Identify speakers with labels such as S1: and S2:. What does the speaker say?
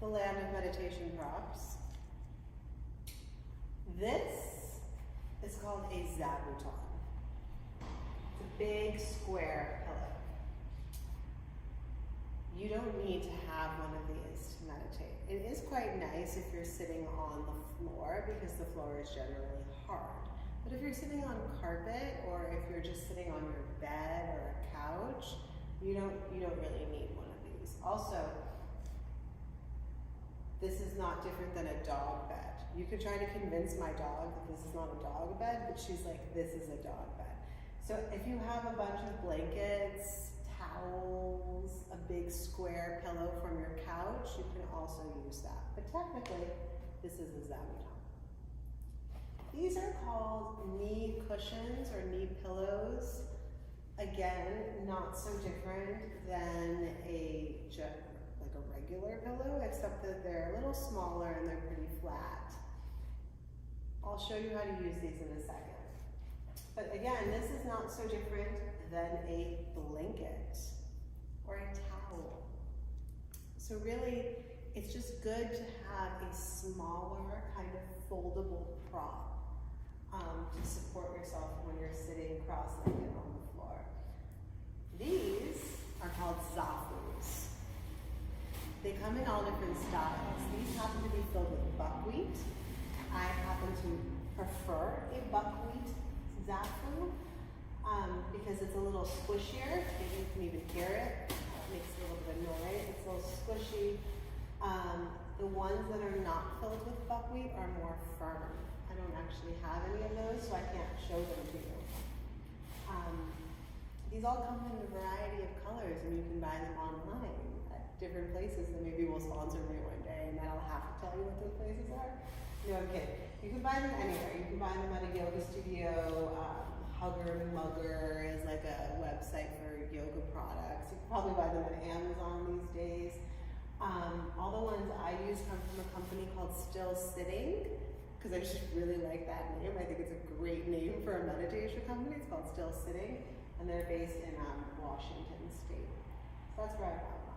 S1: the land of meditation props. This is called a zabuton. It's a big square pillow. You don't need to have one of these to meditate. It is quite nice if you're sitting on the floor because the floor is generally hard. But if you're sitting on carpet or if you're just sitting on your bed or a couch, you don't really need one of these. Also, this is not different than a dog bed. You could try to convince my dog that this is not a dog bed, but she's like, this is a dog bed. So if you have a bunch of blankets, towels, a big square pillow from your couch, you can also use that. But technically, this is a zabuton. These are called knee cushions or knee pillows. Again, not so different than a regular pillow, except that they're a little smaller and they're pretty flat. I'll show you how to use these in a second. But again, this is not so different than a blanket or a towel. So really, it's just good to have a smaller kind of foldable prop to support yourself when you're sitting cross-legged on the floor. These are called zafus. They come in all different styles. These happen to be filled with buckwheat. I happen to prefer a buckwheat zafu because it's a little squishier. Maybe you can even hear it. It makes a little bit of noise. It's a little squishy. The ones that are not filled with buckwheat are more firm. I don't actually have any of those, so I can't show them to you. These all come in a variety of colors, and you can buy them online at different places that maybe will sponsor me one day, and then I'll have to tell you what those places are. No, I'm kidding. You can buy them anywhere. You can buy them at a yoga studio. Hugger Mugger is like a website for yoga products. You can probably buy them on Amazon these days. All the ones I use come from a company called Still Sitting, because I just really like that name. I think it's a great name for a meditation company. It's called Still Sitting, and they're based in Washington State. So that's where I got mine.